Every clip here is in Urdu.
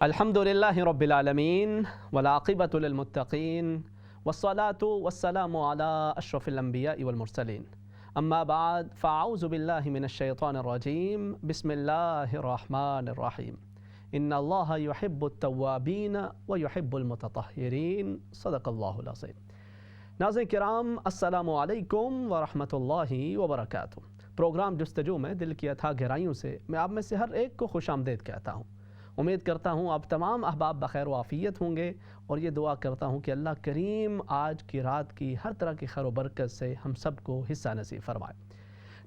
الحمدللہ رب العالمین والعاقبۃ للمتقین والصلاة والسلام علی اشرف الانبیاء والمرسلین اما بعد فاعوذ باللہ من الشیطان الرجیم بسم اللہ الرحمن الرحیم ان اللہ یحب التوابین ویحب المتطہرین صدق اللہ العظیم۔ ناظرین کرام السلام علیکم ورحمۃ اللہ وبرکاتہ۔ پروگرام جستجو میں دل کی اتھاہ گہرائیوں سے میں آپ میں سے ہر ایک کو خوش آمدید کہتا ہوں۔ امید کرتا ہوں آپ تمام احباب بخیر و عافیت ہوں گے، اور یہ دعا کرتا ہوں کہ اللہ کریم آج کی رات کی ہر طرح کی خیر و برکت سے ہم سب کو حصہ نصیب فرمائے۔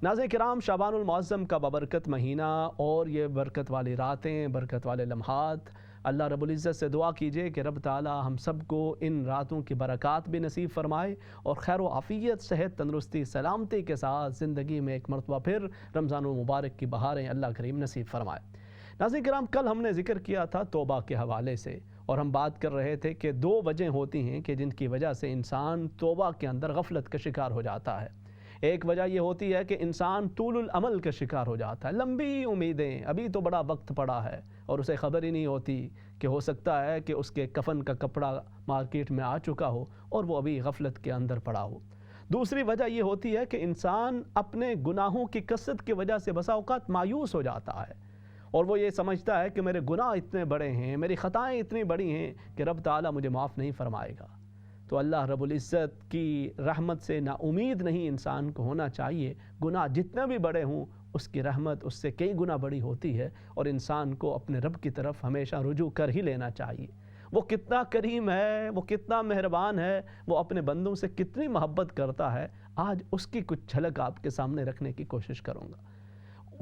ناظرین کرام، شعبان المعظم کا بابرکت مہینہ اور یہ برکت والی راتیں، برکت والے لمحات، اللہ رب العزت سے دعا کیجئے کہ رب تعالی ہم سب کو ان راتوں کی برکات بھی نصیب فرمائے اور خیر و عافیت، صحت، تندرستی، سلامتی کے ساتھ زندگی میں ایک مرتبہ پھر رمضان المبارک کی بہاریں اللہ کریم نصیب فرمائے۔ ناظرین کرام، کل ہم نے ذکر کیا تھا توبہ کے حوالے سے، اور ہم بات کر رہے تھے کہ دو وجہ ہوتی ہیں کہ جن کی وجہ سے انسان توبہ کے اندر غفلت کا شکار ہو جاتا ہے۔ ایک وجہ یہ ہوتی ہے کہ انسان طول العمل کا شکار ہو جاتا ہے، لمبی امیدیں، ابھی تو بڑا وقت پڑا ہے اور اسے خبر ہی نہیں ہوتی کہ ہو سکتا ہے کہ اس کے کفن کا کپڑا مارکیٹ میں آ چکا ہو اور وہ ابھی غفلت کے اندر پڑا ہو۔ دوسری وجہ یہ ہوتی ہے کہ انسان اپنے گناہوں کی کثرت کی وجہ سے بسا اوقات مایوس ہو جاتا ہے، اور وہ یہ سمجھتا ہے کہ میرے گناہ اتنے بڑے ہیں، میری خطائیں اتنی بڑی ہیں کہ رب تعالیٰ مجھے معاف نہیں فرمائے گا۔ تو اللہ رب العزت کی رحمت سے نا امید نہیں انسان کو ہونا چاہیے۔ گناہ جتنے بھی بڑے ہوں، اس کی رحمت اس سے کئی گنا بڑی ہوتی ہے، اور انسان کو اپنے رب کی طرف ہمیشہ رجوع کر ہی لینا چاہیے۔ وہ کتنا کریم ہے، وہ کتنا مہربان ہے، وہ اپنے بندوں سے کتنی محبت کرتا ہے، آج اس کی کچھ جھلک آپ کے سامنے رکھنے کی کوشش کروں گا۔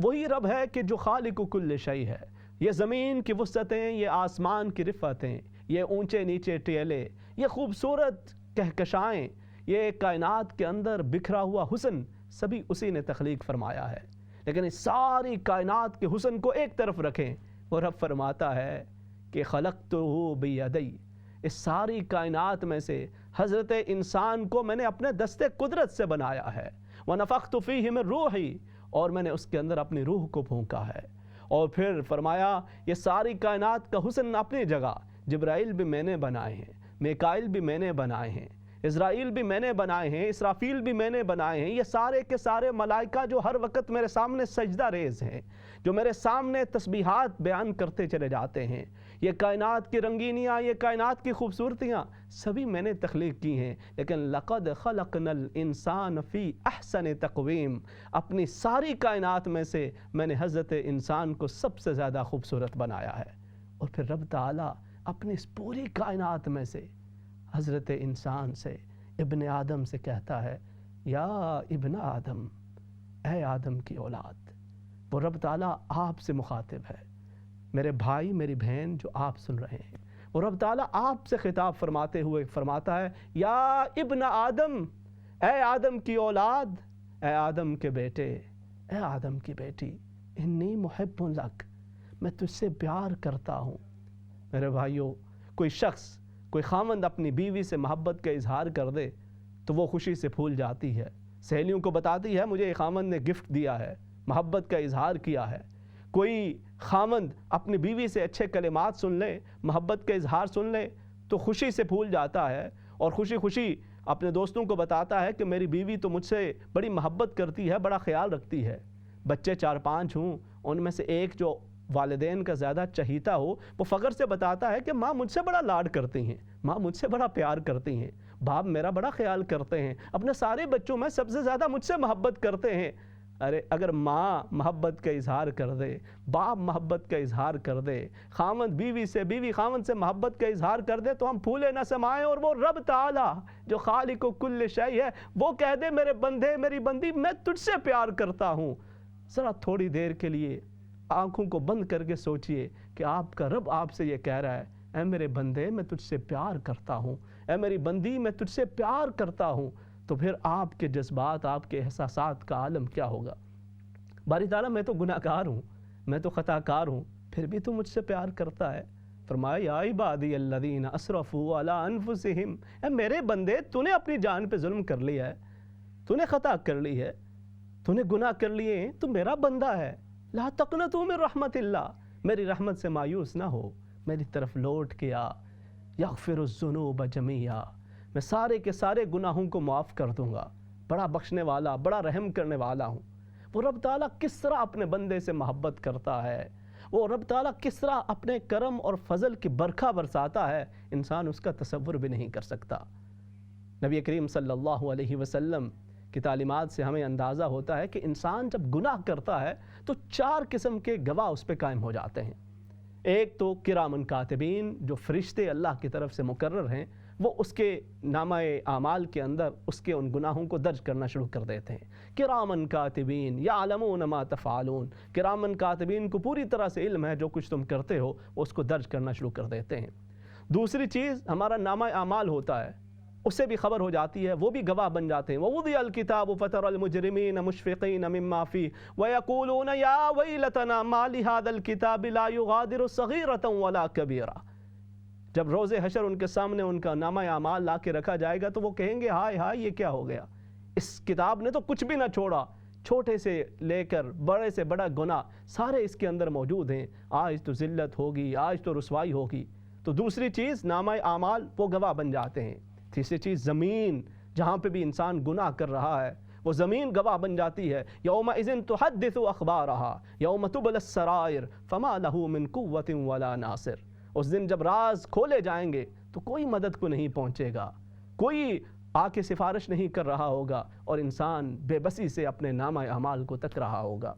وہی رب ہے کہ جو خالق کل شیء ہے۔ یہ زمین کی وسعتیں، یہ آسمان کی رفعتیں، یہ اونچے نیچے ٹیلے، یہ خوبصورت کہکشائیں، یہ کائنات کے اندر بکھرا ہوا حسن، سبھی اسی نے تخلیق فرمایا ہے۔ لیکن اس ساری کائنات کے حسن کو ایک طرف رکھیں، وہ رب فرماتا ہے کہ خلقتہ بیدی، اس ساری کائنات میں سے حضرت انسان کو میں نے اپنے دست قدرت سے بنایا ہے۔ وَنَفَخْتُ فِيهِ مِن رُوحِي، اور میں نے اس کے اندر اپنی روح کو پھونکا ہے۔ اور پھر فرمایا یہ ساری کائنات کا حسن اپنی جگہ، جبرائیل بھی میں نے بنائے ہیں، میکائیل بھی میں نے بنائے ہیں، اسرائیل بھی میں نے بنائے ہیں، اسرافیل بھی میں نے بنائے ہیں۔ یہ سارے کے سارے ملائکہ جو ہر وقت میرے سامنے سجدہ ریز ہیں، جو میرے سامنے تسبیحات بیان کرتے چلے جاتے ہیں۔ یہ کائنات کی رنگینیاں، یہ کائنات کی خوبصورتیاں سبھی میں نے تخلیق کی ہیں۔ لیکن لقد خلقنا الانسان فی احسن تقویم، اپنی ساری کائنات میں سے میں نے حضرت انسان کو سب سے زیادہ خوبصورت بنایا ہے۔ اور پھر رب تعالیٰ اپنی اس پوری کائنات میں سے حضرت انسان سے، ابن آدم سے کہتا ہے، یا ابن آدم، اے آدم کی اولاد۔ وہ رب تعالیٰ آپ سے مخاطب ہے، میرے بھائی میری بہن جو آپ سن رہے ہیں، وہ رب تعالیٰ آپ سے خطاب فرماتے ہوئے فرماتا ہے، یا ابن آدم، اے آدم کی اولاد، اے آدم کے بیٹے، اے آدم کی بیٹی، انی محب لک، میں تجھ سے پیار کرتا ہوں۔ میرے بھائیوں، کوئی شخص، کوئی خاوند اپنی بیوی سے محبت کا اظہار کر دے تو وہ خوشی سے پھول جاتی ہے، سہیلیوں کو بتاتی ہے مجھے خاوند نے گفٹ دیا ہے، محبت کا اظہار کیا ہے۔ کوئی خاوند اپنی بیوی سے اچھے کلمات سن لے، محبت کا اظہار سن لے تو خوشی سے پھول جاتا ہے، اور خوشی خوشی اپنے دوستوں کو بتاتا ہے کہ میری بیوی تو مجھ سے بڑی محبت کرتی ہے، بڑا خیال رکھتی ہے۔ بچے 4-5 ہوں، ان میں سے ایک جو والدین کا زیادہ چہیتا ہو، وہ فخر سے بتاتا ہے کہ ماں مجھ سے بڑا لاڈ کرتی ہیں، ماں مجھ سے بڑا پیار کرتی ہیں، باپ میرا بڑا خیال کرتے ہیں، اپنے سارے بچوں میں سب سے زیادہ مجھ سے محبت کرتے ہیں۔ ارے اگر ماں محبت کا اظہار کر دے، باپ محبت کا اظہار کر دے، خاوند بیوی سے، بیوی خاوند سے محبت کا اظہار کر دے تو ہم پھولے نہ سمائیں، اور وہ رب تعالیٰ جو خالق و کل شیء ہے وہ کہہ دے میرے بندے، میری بندی، میں تجھ سے پیار کرتا ہوں۔ ذرا تھوڑی دیر کے لیے آنکھوں کو بند کر کے سوچئے کہ آپ کا رب آپ سے یہ کہہ رہا ہے، اے میرے بندے میں تجھ سے پیار کرتا ہوں، اے میری بندی میں تجھ سے پیار کرتا ہوں، تو پھر آپ کے جذبات، آپ کے احساسات کا عالم کیا ہوگا؟ باری تعالیٰ میں تو گناہ گار ہوں، میں تو خطا کار ہوں، پھر بھی تو مجھ سے پیار کرتا ہے۔ فرمایا یا عبادی الذین اسرفوا علی انفسہم، اے میرے بندے تو نے اپنی جان پہ ظلم کر لیا ہے، تو نے خطا کر لی ہے، تو نے گناہ کر لیے ہیں، تو میرا بندہ ہے، لا تقنطوا من رحمت اللہ، میری رحمت سے مایوس نہ ہو، میری طرف لوٹ کے آ، یغفر الذنوب جمیعا، میں سارے کے سارے گناہوں کو معاف کر دوں گا، بڑا بخشنے والا، بڑا رحم کرنے والا ہوں۔ وہ رب تعالیٰ کس طرح اپنے بندے سے محبت کرتا ہے، وہ رب تعالیٰ کس طرح اپنے کرم اور فضل کی برکھا برساتا ہے، انسان اس کا تصور بھی نہیں کر سکتا۔ نبی کریم صلی اللہ علیہ وسلم کی تعلیمات سے ہمیں اندازہ ہوتا ہے کہ انسان جب گناہ کرتا ہے تو 4 قسم کے گواہ اس پہ قائم ہو جاتے ہیں۔ ایک تو کرامن کاتبین، جو فرشتے اللہ کی طرف سے مقرر ہیں، وہ اس کے نامہ اعمال کے اندر اس کے ان گناہوں کو درج کرنا شروع کر دیتے ہیں۔ کرامن کاتبین یعلمون ما تفعلون، کرامن کاتبین کو پوری طرح سے علم ہے جو کچھ تم کرتے ہو، وہ اس کو درج کرنا شروع کر دیتے ہیں۔ دوسری چیز ہمارا نامہ اعمال ہوتا ہے، اس سے بھی خبر ہو جاتی ہے، وہ بھی گواہ بن جاتے ہیں۔ وَوُضِعَ الْكِتَابُ فَتَرَى الْمُجْرِمِينَ مُشْفِقِينَ مِمَّا فِيهِ وَيَقُولُونَ يَا وَيْلَتَنَا مَا لِهَذَا الْكِتَابِ لَا يُغَادِرُ صَغِيرَةً وَلَا كَبِيرَةً۔ جب روز حشر ان کے سامنے ان کا نامہ اعمال لا کے رکھا جائے گا تو وہ کہیں گے ہائے ہائے یہ کیا ہو گیا، اس کتاب نے تو کچھ بھی نہ چھوڑا، چھوٹے سے لے کر بڑے سے بڑا گناہ سارے اس کے اندر موجود ہیں، آج تو ذلت ہوگی، آج تو رسوائی ہوگی۔ تو دوسری چیز نامہ اعمال وہ گواہ بن جاتے ہیں۔ تیسری چیز زمین، جہاں پہ بھی انسان گناہ کر رہا ہے وہ زمین گواہ بن جاتی ہے۔ یومئذ تحدث اخبارها یوم تبلی السرائر فما له من قوت ولا ناصر۔ اس دن جب راز کھولے جائیں گے تو کوئی مدد کو نہیں پہنچے گا، کوئی آ کے سفارش نہیں کر رہا ہوگا، اور انسان بے بسی سے اپنے نامہ اعمال کو تک رہا ہوگا۔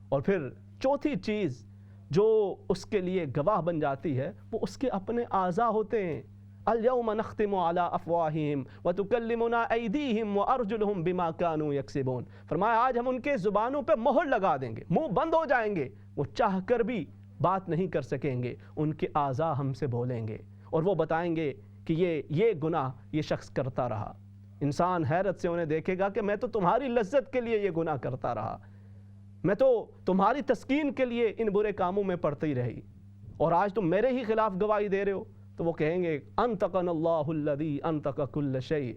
اور پھر چوتھی چیز جو اس کے لیے گواہ بن جاتی ہے وہ اس کے اپنے اعضاء ہوتے ہیں۔ اليوم نختم على افواہہم وتکلمنا ایدیہم وارجلہم بما كانوا یکسبون۔ فرمایا آج ہم ان کے زبانوں پہ مہر لگا دیں گے، منہ بند ہو جائیں گے، وہ چاہ کر بھی بات نہیں کر سکیں گے، ان کے اعضاء ہم سے بولیں گے اور وہ بتائیں گے کہ یہ گناہ یہ شخص کرتا رہا۔ انسان حیرت سے انہیں دیکھے گا کہ میں تو تمہاری لذت کے لیے یہ گناہ کرتا رہا، میں تو تمہاری تسکین کے لیے ان برے کاموں میں پڑتی رہی، اور آج تم میرے ہی خلاف گواہی دے رہے ہو۔ تو وہ کہیں گے انطقنا اللہ الذی انطق کل شیء،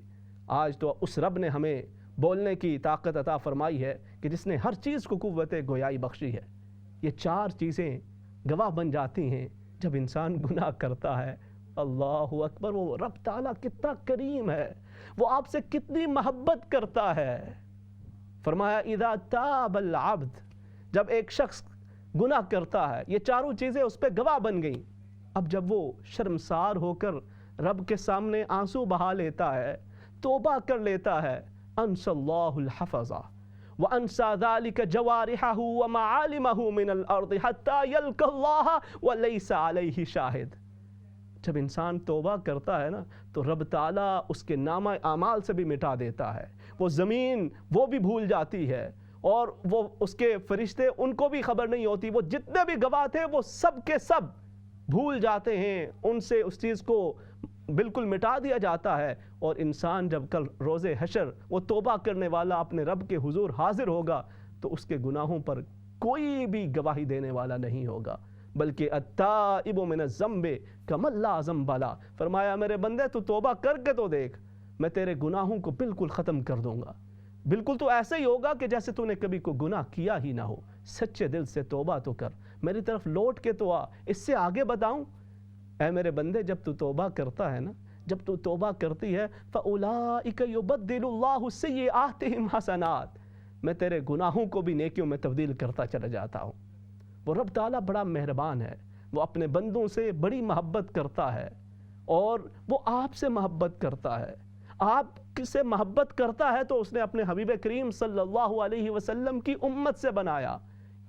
آج تو اس رب نے ہمیں بولنے کی طاقت عطا فرمائی ہے کہ جس نے ہر چیز کو قوت گویائی بخشی ہے۔ یہ 4 چیزیں گواہ بن جاتی ہیں جب انسان گناہ کرتا ہے۔ اللہ اکبر، وہ رب تعالیٰ کتنا کریم ہے، وہ آپ سے کتنی محبت کرتا ہے۔ فرمایا اذا تاب العبد، جب ایک شخص گناہ کرتا ہے یہ 4 چیزیں اس پہ گواہ بن گئیں، اب جب وہ شرمسار ہو کر رب کے سامنے آنسو بہا لیتا ہے، توبہ کر لیتا ہے، انسى اللہ الحفظ وانسى ذلك جوارحه ومعالمه من الارض حتى يلقى الله وليس عليه شاهد۔ جب انسان توبہ کرتا ہے نا تو رب تعالیٰ اس کے نامہ اعمال سے بھی مٹا دیتا ہے، وہ زمین وہ بھی بھول جاتی ہے، اور وہ اس کے فرشتے ان کو بھی خبر نہیں ہوتی، وہ جتنے بھی گواہ تھے وہ سب کے سب بھول جاتے ہیں، ان سے اس چیز کو بالکل مٹا دیا جاتا ہے۔ اور انسان جب کل روز حشر وہ توبہ کرنے والا اپنے رب کے حضور حاضر ہوگا تو اس کے گناہوں پر کوئی بھی گواہی دینے والا نہیں ہوگا، بلکہ التائب من الذنب کمن لا ذنب لہ۔ فرمایا میرے بندے تو توبہ کر کے تو دیکھ، میں تیرے گناہوں کو بالکل ختم کر دوں گا، بالکل تو ایسے ہی ہوگا کہ جیسے تو نے کبھی کوئی گناہ کیا ہی نہ ہو۔ سچے دل سے توبہ تو کر، میری طرف لوٹ کے تو آ، اس سے آگے بتاؤں۔ اے میرے بندے جب تو توبہ کرتا ہے نا، جب تو توبہ کرتی ہے فَأُولَئِكَ يُبَدِّلُ اللَّهُ سَيِّئَاتِهِمْ حَسَنَاتٍ، میں تیرے گناہوں کو بھی نیکیوں میں تبدیل کرتا چلا جاتا ہوں۔ وہ رب تعالیٰ بڑا مہربان ہے، وہ اپنے بندوں سے بڑی محبت کرتا ہے، اور وہ آپ سے محبت کرتا ہے۔ آپ سے محبت کرتا ہے تو اس نے اپنے حبیب کریم صلی اللہ علیہ وسلم کی امت سے بنایا،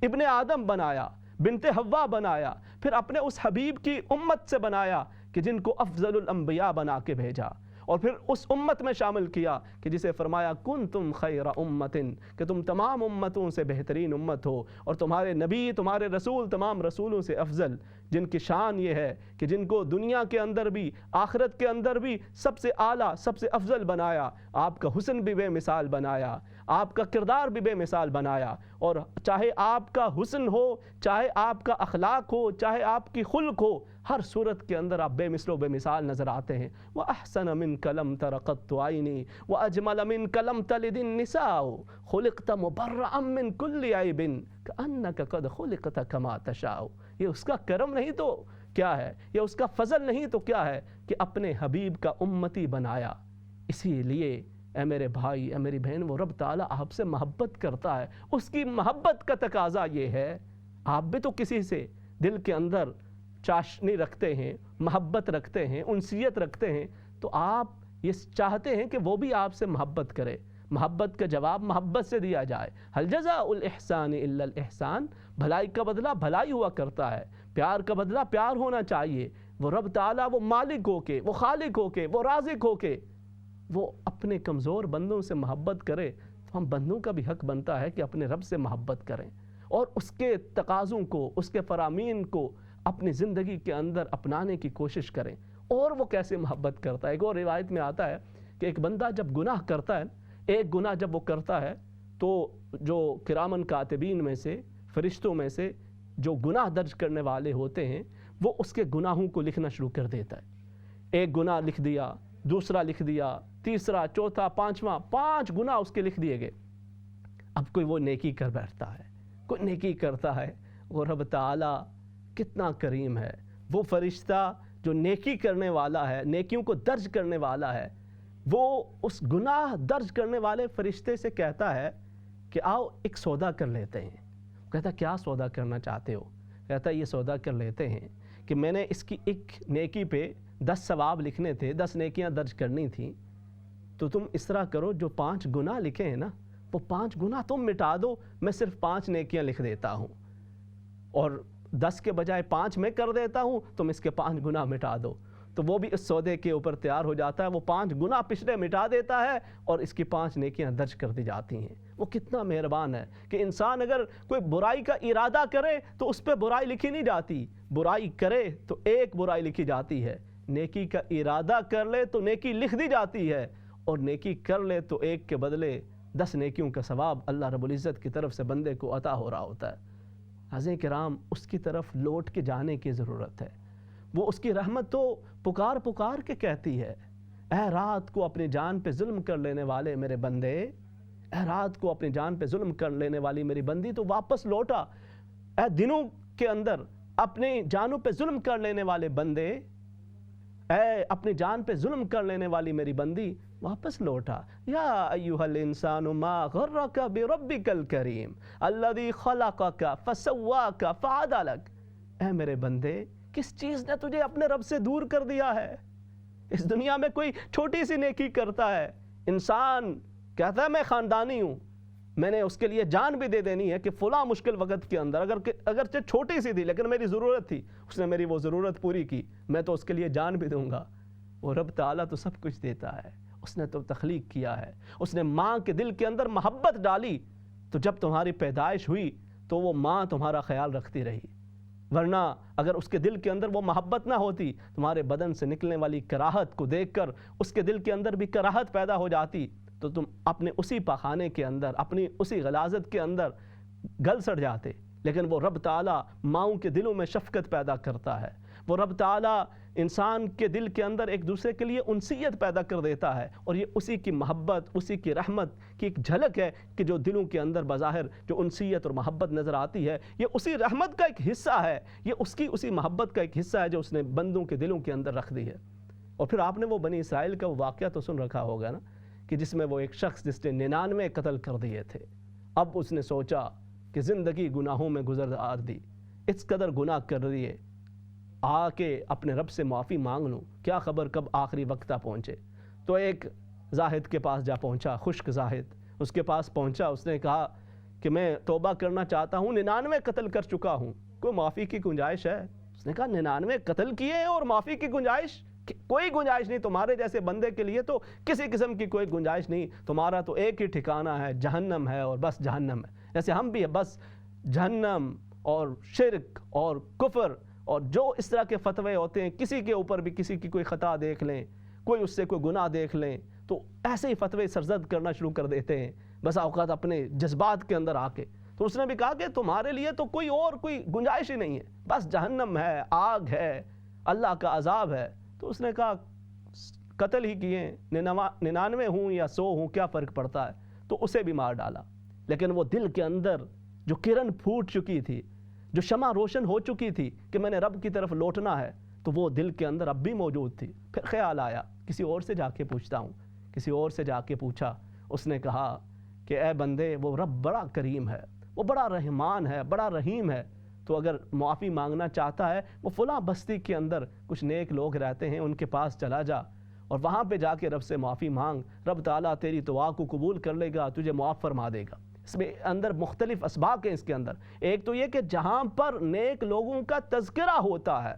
ابن آدم بنایا، بنت حوا بنایا، پھر اپنے اس حبیب کی امت سے بنایا کہ جن کو افضل الانبیاء بنا کے بھیجا، اور پھر اس امت میں شامل کیا کہ جسے فرمایا کنتم خیر امت، کہ تم تمام امتوں سے بہترین امت ہو، اور تمہارے نبی تمہارے رسول تمام رسولوں سے افضل، جن کی شان یہ ہے کہ جن کو دنیا کے اندر بھی آخرت کے اندر بھی سب سے اعلیٰ سب سے افضل بنایا، آپ کا حسن بھی بے مثال بنایا، آپ کا کردار بھی بے مثال بنایا، اور چاہے آپ کا حسن ہو، چاہے آپ کا اخلاق ہو، چاہے آپ کی خلق ہو، ہر صورت کے اندر آپ بے مثل و بے مثال نظر آتے ہیں۔ وَأَحْسَنَ مِنْكَ لَمْ تَرَ قَطُّ عَيْنِي وَأَجْمَلَ مِنْكَ لَمْ تَلِدِ النِّسَاءُ خُلِقْتَ مُبَرَّأً مِنْ كُلِّ عَيْبٍ كَأَنَّكَ قَدْ خُلِقْتَ كَمَا تَشَاءُ۔ یہ اس کا کرم نہیں تو کیا ہے، یا اس کا فضل نہیں تو کیا ہے کہ اپنے حبیب کا امتی بنایا۔ اسی لیے اے میرے بھائی، اے میری بہن، وہ رب تعالیٰ آپ سے محبت کرتا ہے۔ اس کی محبت کا تقاضا یہ ہے، آپ بھی تو کسی سے دل کے اندر چاشنی رکھتے ہیں، محبت رکھتے ہیں، انسیت رکھتے ہیں، تو آپ یہ چاہتے ہیں کہ وہ بھی آپ سے محبت کرے۔ محبت کا جواب محبت سے دیا جائے۔ حل جزاء الاحسان الا الاحسان، بھلائی کا بدلہ بھلائی ہوا کرتا ہے، پیار کا بدلہ پیار ہونا چاہیے۔ وہ رب تعالیٰ وہ مالک ہو کے، وہ خالق ہو کے، وہ رازق ہو کے وہ اپنے کمزور بندوں سے محبت کرے، تو ہم بندوں کا بھی حق بنتا ہے کہ اپنے رب سے محبت کریں اور اس کے تقاضوں کو، اس کے فرامین کو اپنی زندگی کے اندر اپنانے کی کوشش کریں۔ اور وہ کیسے محبت کرتا ہے؟ ایک اور روایت میں آتا ہے کہ ایک بندہ جب گناہ کرتا ہے، ایک گناہ جب وہ کرتا ہے، تو جو کرامن کاتبین میں سے، فرشتوں میں سے جو گناہ درج کرنے والے ہوتے ہیں، وہ اس کے گناہوں کو لکھنا شروع کر دیتا ہے۔ ایک گناہ لکھ دیا، دوسرا لکھ دیا، تیسرا، چوتھا، پانچواں، 5 گناہ اس کے لکھ دیے گئے۔ اب کوئی وہ نیکی کر بیٹھتا ہے، کوئی نیکی کرتا ہے، وہ رب تعالیٰ کتنا کریم ہے۔ وہ فرشتہ جو نیکی کرنے والا ہے، نیکیوں کو درج کرنے والا ہے، وہ اس گناہ درج کرنے والے فرشتے سے کہتا ہے کہ آؤ ایک سودا کر لیتے ہیں۔ کہتا کیا سودا کرنا چاہتے ہو؟ کہتا یہ سودا کر لیتے ہیں کہ میں نے اس کی ایک نیکی پہ 10 ثواب لکھنے تھے، 10 نیکیاں درج کرنی تھیں، تو تم اس طرح کرو، جو 5 گناہ لکھے ہیں نا، وہ 5 گناہ تم مٹا دو، میں صرف 5 نیکیاں لکھ دیتا ہوں، اور 10 کے بجائے 5 میں کر دیتا ہوں، تم اس کے 5 گناہ مٹا دو۔ تو وہ بھی اس سودے کے اوپر تیار ہو جاتا ہے، وہ 5 گناہ پچھلے مٹا دیتا ہے اور اس کی 5 نیکیاں درج کر دی جاتی ہیں۔ وہ کتنا مہربان ہے کہ انسان اگر کوئی برائی کا ارادہ کرے تو اس پہ برائی لکھی نہیں جاتی، برائی کرے تو ایک برائی لکھی جاتی ہے، نیکی کا ارادہ کر لے تو نیکی لکھ دی جاتی ہے، اور نیکی کر لے تو ایک کے بدلے 10 نیکیوں کا ثواب اللہ رب العزت کی طرف سے بندے کو عطا ہو رہا ہوتا ہے۔ حضرت کرام، اس کی طرف لوٹ کے جانے کی ضرورت ہے۔ وہ اس کی رحمت تو پکار پکار کے کہتی ہے، اے رات کو اپنی جان پہ ظلم کر لینے والے میرے بندے، اے رات کو اپنی جان پہ ظلم کر لینے والی میری بندی تو واپس لوٹا، اے دنوں کے اندر اپنی جانوں پہ ظلم کر لینے والے بندے، اے اپنی جان پہ ظلم کر لینے والی میری بندی واپس لوٹا۔ یا ایھا الانسان ما غرک بربک الکریم الذی خلقک فسواک فعدلک، اے میرے بندے، کس چیز نے تجھے اپنے رب سے دور کر دیا ہے؟ اس دنیا میں کوئی چھوٹی سی نیکی کرتا ہے، انسان کہتا ہے میں خاندانی ہوں، میں نے اس کے لیے جان بھی دے دینی ہے کہ فلاں مشکل وقت کے اندر اگرچہ چھوٹی سی تھی لیکن میری ضرورت تھی، اس نے میری وہ ضرورت پوری کی، میں تو اس کے لیے جان بھی دوں گا۔ وہ رب تعالیٰ تو سب کچھ دیتا ہے، اس نے تو تخلیق کیا ہے، اس نے ماں کے دل کے اندر محبت ڈالی، تو جب تمہاری پیدائش ہوئی تو وہ ماں تمہارا خیال رکھتی رہی، ورنہ اگر اس کے دل کے اندر وہ محبت نہ ہوتی، تمہارے بدن سے نکلنے والی کراہت کو دیکھ کر اس کے دل کے اندر بھی کراہت پیدا ہو جاتی، تو تم اپنے اسی پاخانے کے اندر، اپنی اسی غلاظت کے اندر گل سڑ جاتے۔ لیکن وہ رب تعالیٰ ماؤں کے دلوں میں شفقت پیدا کرتا ہے، وہ رب تعالیٰ انسان کے دل کے اندر ایک دوسرے کے لیے انسیت پیدا کر دیتا ہے، اور یہ اسی کی محبت، اسی کی رحمت کی ایک جھلک ہے کہ جو دلوں کے اندر بظاہر جو انسیت اور محبت نظر آتی ہے، یہ اسی رحمت کا ایک حصہ ہے، یہ اس کی اسی محبت کا ایک حصہ ہے جو اس نے بندوں کے دلوں کے اندر رکھ دی ہے۔ اور پھر آپ نے وہ بنی اسرائیل کا وہ واقعہ تو سن رکھا ہوگا نا، کہ جس میں وہ ایک شخص جس نے 99 قتل کر دیے تھے، اب اس نے سوچا کہ زندگی گناہوں میں گزار دی، اس قدر گناہ کر دیے، آ کے اپنے رب سے معافی مانگ لوں، کیا خبر کب آخری وقت پہنچے۔ تو ایک زاہد کے پاس جا پہنچا، خشک زاہد، اس کے پاس پہنچا، اس نے کہا کہ میں توبہ کرنا چاہتا ہوں، 99 قتل کر چکا ہوں، کوئی معافی کی گنجائش ہے؟ اس نے کہا 99 قتل کیے اور معافی کی گنجائش؟ کوئی گنجائش نہیں، تمہارے جیسے بندے کے لیے تو کسی قسم کی کوئی گنجائش نہیں، تمہارا تو ایک ہی ٹھکانہ ہے، جہنم ہے، اور بس جہنم ہے۔ جیسے ہم بھی ہے، بس جہنم اور شرک اور کفر اور جو اس طرح کے فتوے ہوتے ہیں، کسی کے اوپر بھی کسی کی کوئی خطا دیکھ لیں، کوئی اس سے کوئی گناہ دیکھ لیں تو ایسے ہی فتوے سرزد کرنا شروع کر دیتے ہیں، بس اوقات اپنے جذبات کے اندر آ کے۔ تو اس نے بھی کہا کہ تمہارے لیے تو کوئی اور کوئی گنجائش ہی نہیں ہے، بس جہنم ہے، آگ ہے، اللہ کا عذاب ہے۔ تو اس نے کہا قتل ہی کیے، 99 ہوں یا 100 ہوں، کیا فرق پڑتا ہے؟ تو اسے بھی مار ڈالا۔ لیکن وہ دل کے اندر جو کرن پھوٹ چکی تھی، جو شمع روشن ہو چکی تھی کہ میں نے رب کی طرف لوٹنا ہے، تو وہ دل کے اندر اب بھی موجود تھی۔ پھر خیال آیا کسی اور سے جا کے پوچھتا ہوں، کسی اور سے جا کے پوچھا، اس نے کہا کہ اے بندے، وہ رب بڑا کریم ہے، وہ بڑا رحمان ہے، بڑا رحیم ہے، تو اگر معافی مانگنا چاہتا ہے وہ فلاں بستی کے اندر کچھ نیک لوگ رہتے ہیں، ان کے پاس چلا جا اور وہاں پہ جا کے رب سے معافی مانگ، رب تعالیٰ تیری دعا کو قبول کر لے گا، تجھے معاف فرما دے گا۔ اس میں اندر مختلف اسباق ہیں اس کے اندر۔ ایک تو یہ کہ جہاں پر نیک لوگوں کا تذکرہ ہوتا ہے،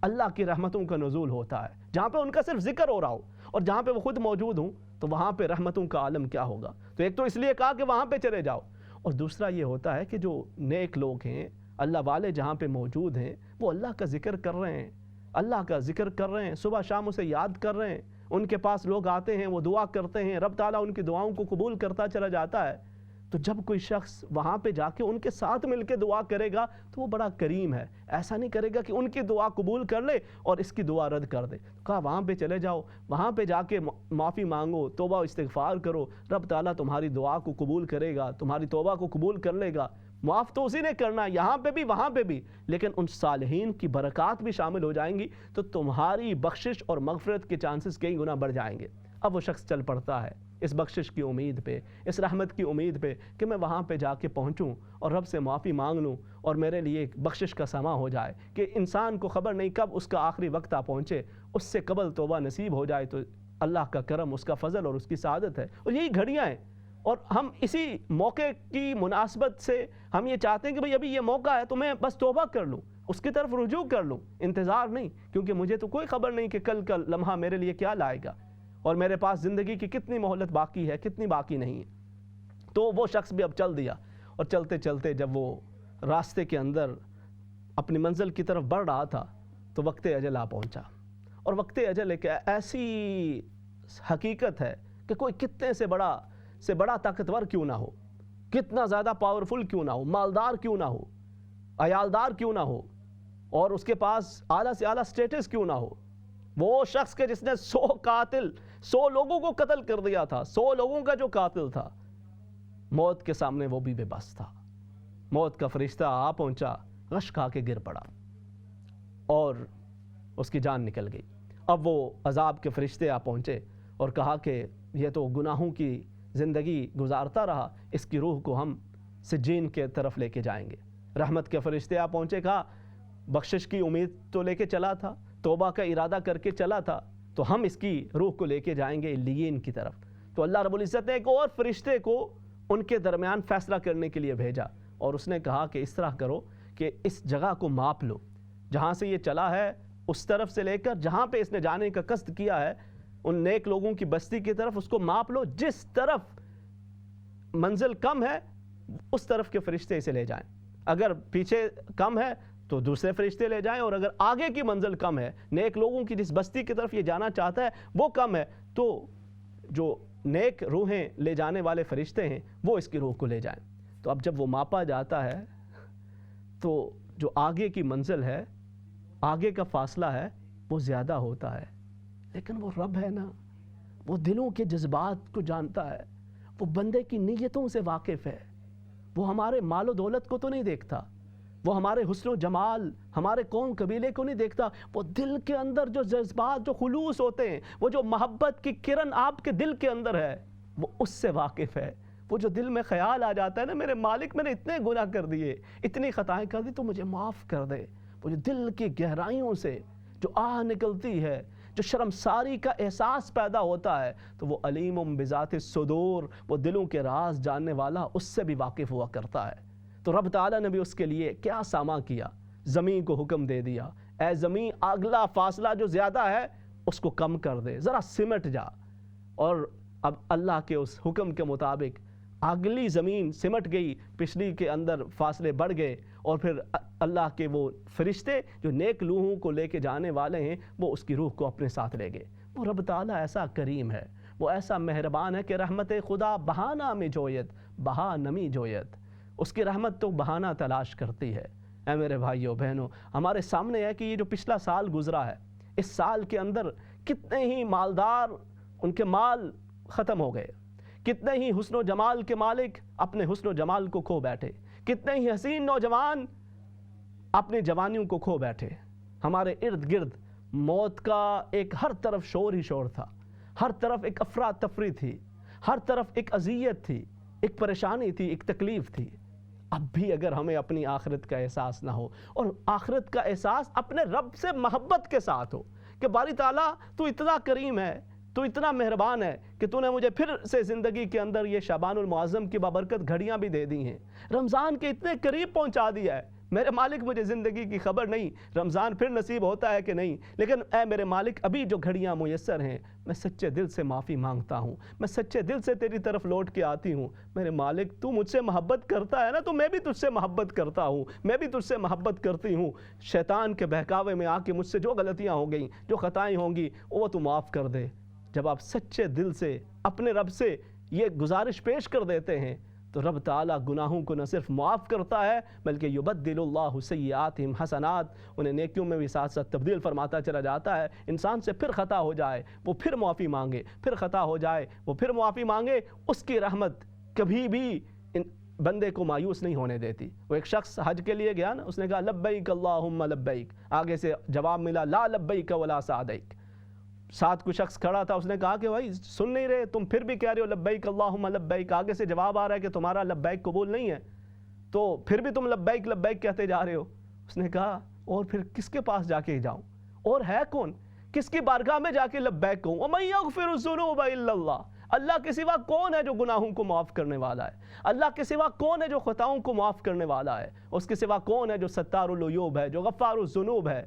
اللہ کی رحمتوں کا نزول ہوتا ہے، جہاں پہ ان کا صرف ذکر ہو رہا ہو اور جہاں پہ وہ خود موجود ہوں، تو وہاں پہ رحمتوں کا عالم کیا ہوگا۔ تو ایک تو اس لیے کہا کہ وہاں پہ چلے جاؤ، اور دوسرا یہ ہوتا ہے کہ جو نیک لوگ ہیں، اللہ والے جہاں پہ موجود ہیں، وہ اللہ کا ذکر کر رہے ہیں، اللہ کا ذکر کر رہے ہیں، صبح شام اسے یاد کر رہے ہیں، ان کے پاس لوگ آتے ہیں، وہ دعا کرتے ہیں، رب تعالیٰ ان کی دعاؤں کو قبول کرتا چلا جاتا ہے۔ تو جب کوئی شخص وہاں پہ جا کے ان کے ساتھ مل کے دعا کرے گا تو وہ بڑا کریم ہے، ایسا نہیں کرے گا کہ ان کی دعا قبول کر لے اور اس کی دعا رد کر دے۔ کہا وہاں پہ چلے جاؤ، وہاں پہ جا کے معافی مانگو، توبہ استغفار کرو، رب تعالیٰ تمہاری دعا کو قبول کرے گا، تمہاری توبہ کو قبول کر لے گا۔ معاف تو اسی نے کرنا، یہاں پہ بھی وہاں پہ بھی، لیکن ان صالحین کی برکات بھی شامل ہو جائیں گی، تو تمہاری بخشش اور مغفرت کے چانسز کئی گنا بڑھ جائیں گے۔ اب وہ شخص چل پڑتا ہے اس بخشش کی امید پہ، اس رحمت کی امید پہ کہ میں وہاں پہ جا کے پہنچوں اور رب سے معافی مانگ لوں اور میرے لیے ایک بخشش کا سما ہو جائے، کہ انسان کو خبر نہیں کب اس کا آخری وقت آ پہنچے، اس سے قبل توبہ نصیب ہو جائے تو اللہ کا کرم، اس کا فضل اور اس کی سعادت ہے۔ اور یہی گھڑیاں ہیں، اور ہم اسی موقع کی مناسبت سے ہم یہ چاہتے ہیں کہ بھئی ابھی یہ موقع ہے تو میں بس توبہ کر لوں، اس کی طرف رجوع کر لوں، انتظار نہیں، کیونکہ مجھے تو کوئی خبر نہیں کہ کل کا لمحہ میرے لیے کیا لائے گا اور میرے پاس زندگی کی کتنی مہلت باقی ہے، کتنی باقی نہیں ہے۔ تو وہ شخص بھی اب چل دیا، اور چلتے چلتے جب وہ راستے کے اندر اپنی منزل کی طرف بڑھ رہا تھا تو وقت اجل آ پہنچا۔ اور وقت اجل ایک ایسی حقیقت ہے کہ کوئی کتنے سے بڑا طاقتور کیوں نہ ہو، کتنا زیادہ پاورفل کیوں نہ ہو، مالدار کیوں نہ ہو، عیالدار کیوں نہ ہو، اور اس کے پاس اعلیٰ سے اعلیٰ سٹیٹس کیوں نہ ہو، وہ شخص کے جس نے 100 لوگوں کو قتل کر دیا تھا، 100 لوگوں کا جو قاتل تھا، موت کے سامنے وہ بھی بے بس تھا۔ موت کا فرشتہ آ پہنچا، غش کھا کے گر پڑا اور اس کی جان نکل گئی۔ اب وہ عذاب کے فرشتے آ پہنچے اور کہا کہ یہ تو گناہوں کی زندگی گزارتا رہا، اس کی روح کو ہم سجین کے طرف لے کے جائیں گے۔ رحمت کے فرشتے آ پہنچے، کہا بخشش کی امید تو لے کے چلا تھا، توبہ کا ارادہ کر کے چلا تھا، تو ہم اس کی روح کو لے کے جائیں گے علیین کی طرف۔ تو اللہ رب العزت نے ایک اور فرشتے کو ان کے درمیان فیصلہ کرنے کے لیے بھیجا، اور اس نے کہا کہ اس طرح کرو کہ اس جگہ کو ماپ لو، جہاں سے یہ چلا ہے اس طرف سے لے کر جہاں پہ اس نے جانے کا قصد کیا ہے ان نیک لوگوں کی بستی کی طرف، اس کو ماپ لو، جس طرف منزل کم ہے اس طرف کے فرشتے اسے لے جائیں، اگر پیچھے کم ہے تو دوسرے فرشتے لے جائیں، اور اگر آگے کی منزل کم ہے، نیک لوگوں کی جس بستی کی طرف یہ جانا چاہتا ہے وہ کم ہے، تو جو نیک روحیں لے جانے والے فرشتے ہیں وہ اس کی روح کو لے جائیں۔ تو اب جب وہ ماپا جاتا ہے تو جو آگے کی منزل ہے، آگے کا فاصلہ ہے، وہ زیادہ ہوتا ہے، لیکن وہ رب ہے نا، وہ دلوں کے جذبات کو جانتا ہے، وہ بندے کی نیتوں سے واقف ہے، وہ ہمارے مال و دولت کو تو نہیں دیکھتا، وہ ہمارے حسن و جمال، ہمارے قوم قبیلے کو نہیں دیکھتا، وہ دل کے اندر جو جذبات، جو خلوص ہوتے ہیں، وہ جو محبت کی کرن آپ کے دل کے اندر ہے، وہ اس سے واقف ہے۔ وہ جو دل میں خیال آ جاتا ہے نا، میرے مالک میں نے اتنے گناہ کر دیے، اتنی خطائیں کر دی، تو مجھے معاف کر دے، وہ جو دل کی گہرائیوں سے جو آہ نکلتی ہے، جو شرمساری کا احساس پیدا ہوتا ہے، تو وہ علیم بذات الصدور، وہ دلوں کے راز جاننے والا اس سے بھی واقف ہوا کرتا ہے۔ تو رب تعالیٰ نے بھی اس کے لیے کیا ساما کیا، زمین کو حکم دے دیا، اے زمین اگلا فاصلہ جو زیادہ ہے اس کو کم کر دے، ذرا سمٹ جا، اور اب اللہ کے اس حکم کے مطابق اگلی زمین سمٹ گئی، پچھلی کے اندر فاصلے بڑھ گئے، اور پھر اللہ کے وہ فرشتے جو نیک روحوں کو لے کے جانے والے ہیں وہ اس کی روح کو اپنے ساتھ لے گئے۔ وہ رب تعالیٰ ایسا کریم ہے، وہ ایسا مہربان ہے کہ رحمت خدا بہانہ میں جویت بہا نمی جویت، اس کی رحمت تو بہانہ تلاش کرتی ہے۔ اے میرے بھائیوں بہنوں، ہمارے سامنے ہے کہ یہ جو پچھلا سال گزرا ہے، اس سال کے اندر کتنے ہی مالدار، ان کے مال ختم ہو گئے، کتنے ہی حسن و جمال کے مالک اپنے حسن و جمال کو کھو بیٹھے، کتنے ہی حسین نوجوان اپنی جوانیوں کو کھو بیٹھے. ہمارے ارد گرد موت کا ایک ہر طرف شور ہی شور تھا، ہر طرف ایک افراتفری تھی، ہر طرف ایک اذیت تھی، ایک پریشانی تھی، ایک تکلیف تھی. اب بھی اگر ہمیں اپنی آخرت کا احساس نہ ہو، اور آخرت کا احساس اپنے رب سے محبت کے ساتھ ہو کہ باری تعالیٰ تو اتنا کریم ہے، تو اتنا مہربان ہے کہ تو نے مجھے پھر سے زندگی کے اندر یہ شعبان المعظم کی بابرکت گھڑیاں بھی دے دی ہیں، رمضان کے اتنے قریب پہنچا دیا ہے. میرے مالک مجھے زندگی کی خبر نہیں رمضان پھر نصیب ہوتا ہے کہ نہیں، لیکن اے میرے مالک ابھی جو گھڑیاں میسر ہیں میں سچے دل سے معافی مانگتا ہوں، میں سچے دل سے تیری طرف لوٹ کے آتی ہوں. میرے مالک تو مجھ سے محبت کرتا ہے نا، تو میں بھی تجھ سے محبت کرتا ہوں، میں بھی تجھ سے محبت کرتی ہوں. شیطان کے بہکاوے میں آ کے مجھ سے جو غلطیاں ہو گئیں، جو خطائیں ہوں گی وہ تو معاف کر دے. جب آپ سچے دل سے اپنے رب سے یہ گزارش پیش کر دیتے ہیں تو رب تعالیٰ گناہوں کو نہ صرف معاف کرتا ہے بلکہ یبدل اللہ سیئاتہم حسنات، انہیں نیکیوں میں بھی ساتھ ساتھ تبدیل فرماتا چلا جاتا ہے. انسان سے پھر خطا ہو جائے وہ پھر معافی مانگے، پھر خطا ہو جائے وہ پھر معافی مانگے، اس کی رحمت کبھی بھی بندے کو مایوس نہیں ہونے دیتی. وہ ایک شخص حج کے لیے گیا نا، اس نے کہا لبیک اللہم لبیک، آگے سے جواب ملا لا لبیک ولا سعدیک. ساتھ کوئی شخص کھڑا تھا، اس نے کہا کہ بھائی سن نہیں رہے، تم پھر بھی کہہ رہے ہو لبیک اللہم لبیک، آگے سے جواب آ رہا ہے کہ تمہارا لبیک قبول نہیں ہے، تو پھر بھی تم لبیک لبیک کہتے جا رہے ہو. اس نے کہا اور پھر کس کے پاس جا کے جاؤں، اور ہے کون، کس کی بارگاہ میں جا کے لبیک کہوں. وَمَن يَغْفِرُ الذُّنُوبَ إِلَّا اللَّهُ، اللہ کے سوا کون ہے جو گناہوں کو معاف کرنے والا ہے، اللہ کے سوا کون ہے جو خطاؤں کو معاف کرنے والا ہے، اس کے سوا کون ہے جو ستار العیوب ہے، جو غفار الذنوب ہے.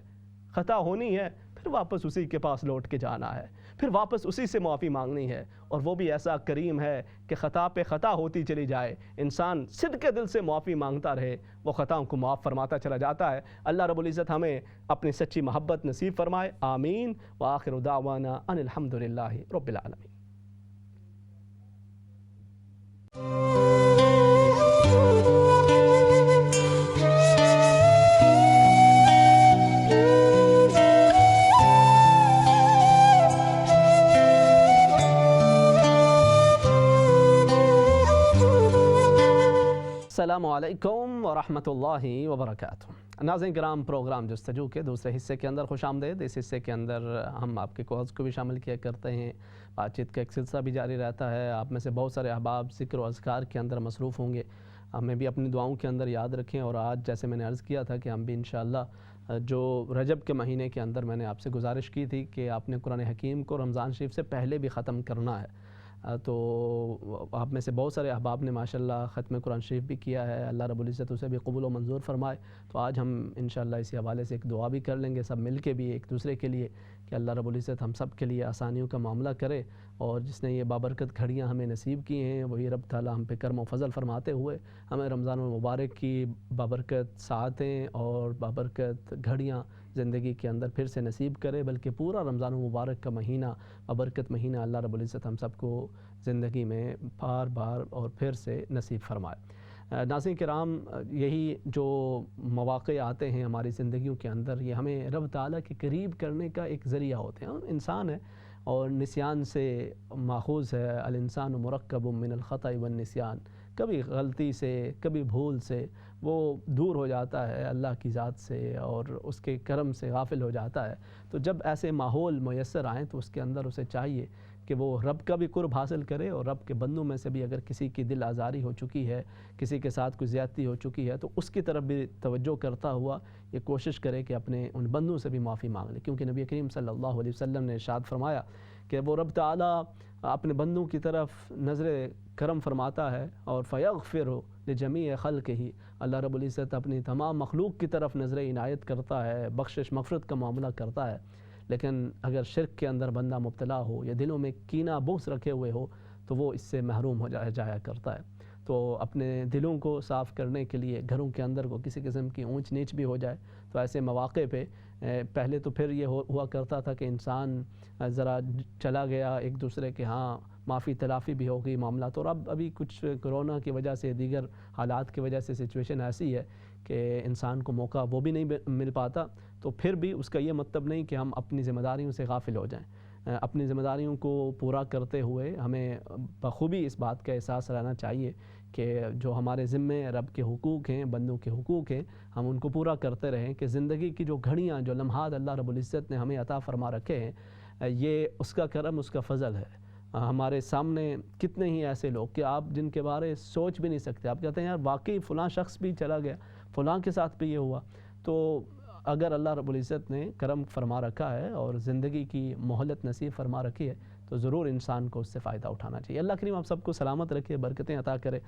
خطا ہونی ہے پھر واپس اسی کے پاس لوٹ کے جانا ہے، پھر واپس اسی سے معافی مانگنی ہے. اور وہ بھی ایسا کریم ہے کہ خطا پہ خطا ہوتی چلی جائے، انسان صدق دل سے معافی مانگتا رہے، وہ خطاؤں کو معاف فرماتا چلا جاتا ہے. اللہ رب العزت ہمیں اپنی سچی محبت نصیب فرمائے، آمین. وآخر دعوانا ان الحمدللہ رب العالمین. السلام علیکم ورحمۃ اللہ وبرکاتہ. ناظرین کرام، پروگرام جستجو کے دوسرے حصے کے اندر خوش آمدید. اس حصے کے اندر ہم آپ کے کالز کو بھی شامل کیا کرتے ہیں، بات چیت کا ایک سلسلہ بھی جاری رہتا ہے. آپ میں سے بہت سارے احباب ذکر و اذکار کے اندر مصروف ہوں گے، ہمیں بھی اپنی دعاؤں کے اندر یاد رکھیں. اور آج جیسے میں نے عرض کیا تھا کہ ہم بھی انشاءاللہ جو رجب کے مہینے کے اندر میں نے آپ سے گزارش کی تھی کہ آپ نے قرآن حکیم کو رمضان شریف سے پہلے بھی ختم کرنا ہے، تو آپ میں سے بہت سارے احباب نے ماشاءاللہ ختم قرآن شریف بھی کیا ہے. اللہ رب العزت اسے بھی قبول و منظور فرمائے. تو آج ہم انشاءاللہ اسی حوالے سے ایک دعا بھی کر لیں گے سب مل کے بھی ایک دوسرے کے لیے کہ اللہ رب العزت ہم سب کے لیے آسانیوں کا معاملہ کرے، اور جس نے یہ بابرکت گھڑیاں ہمیں نصیب کی ہیں وہی رب تعالیٰ ہم پہ کرم و فضل فرماتے ہوئے ہمیں رمضان المبارک کی بابرکت ساعتیں اور بابرکت گھڑیاں زندگی کے اندر پھر سے نصیب کرے، بلکہ پورا رمضان المبارک کا مہینہ بابرکت مہینہ اللہ رب العزت ہم سب کو زندگی میں بار بار اور پھر سے نصیب فرمائے. ناظرین کرام، یہی جو مواقع آتے ہیں ہماری زندگیوں کے اندر یہ ہمیں رب تعالیٰ کے قریب کرنے کا ایک ذریعہ ہوتے ہیں. انسان ہے اور نسیان سے ماخوذ ہے، الانسان مرکب من الخطأ والنسیان، کبھی غلطی سے کبھی بھول سے وہ دور ہو جاتا ہے اللہ کی ذات سے اور اس کے کرم سے غافل ہو جاتا ہے. تو جب ایسے ماحول میسر آئیں تو اس کے اندر اسے چاہیے کہ وہ رب کا بھی قرب حاصل کرے، اور رب کے بندوں میں سے بھی اگر کسی کی دل آزاری ہو چکی ہے، کسی کے ساتھ کوئی زیادتی ہو چکی ہے تو اس کی طرف بھی توجہ کرتا ہوا یہ کوشش کرے کہ اپنے ان بندوں سے بھی معافی مانگ لے. کیونکہ نبی کریم صلی اللہ علیہ وسلم نے ارشاد فرمایا کہ وہ رب تعالیٰ اپنے بندوں کی طرف نظر کرم فرماتا ہے اور فیغفر لجمیع خلقہ، اللہ رب العزت اپنی تمام مخلوق کی طرف نظر عنایت کرتا ہے، بخشش مغفرت کا معاملہ کرتا ہے. لیکن اگر شرک کے اندر بندہ مبتلا ہو یا دلوں میں کینہ بغض رکھے ہوئے ہو تو وہ اس سے محروم ہو جایا کرتا ہے. تو اپنے دلوں کو صاف کرنے کے لیے گھروں کے اندر کو کسی قسم کی اونچ نیچ بھی ہو جائے تو ایسے مواقع پہ پہلے تو پھر یہ ہوا کرتا تھا کہ انسان ذرا چلا گیا ایک دوسرے کے ہاں معافی تلافی بھی ہوگی معاملات، اور اب ابھی کچھ کرونا کی وجہ سے دیگر حالات کی وجہ سے سچویشن ایسی ہے کہ انسان کو موقع وہ بھی نہیں مل پاتا. تو پھر بھی اس کا یہ مطلب نہیں کہ ہم اپنی ذمہ داریوں سے غافل ہو جائیں. اپنی ذمہ داریوں کو پورا کرتے ہوئے ہمیں بخوبی اس بات کا احساس رہنا چاہیے کہ جو ہمارے ذمے رب کے حقوق ہیں، بندوں کے حقوق ہیں، ہم ان کو پورا کرتے رہیں، کہ زندگی کی جو گھڑیاں، جو لمحات اللہ رب العزت نے ہمیں عطا فرما رکھے ہیں، یہ اس کا کرم، اس کا فضل ہے۔ ہمارے سامنے کتنے ہی ایسے لوگ کہ آپ جن کے بارے سوچ بھی نہیں سکتے، آپ کہتے ہیں یار واقعی فلاں شخص بھی چلا گیا، فلاں کے ساتھ بھی یہ ہوا۔ تو اگر اللہ رب العزت نے کرم فرما رکھا ہے اور زندگی کی مہلت نصیب فرما رکھی ہے تو ضرور انسان کو اس سے فائدہ اٹھانا چاہیے۔ اللہ کریم آپ سب کو سلامت رکھے، برکتیں عطا کرے۔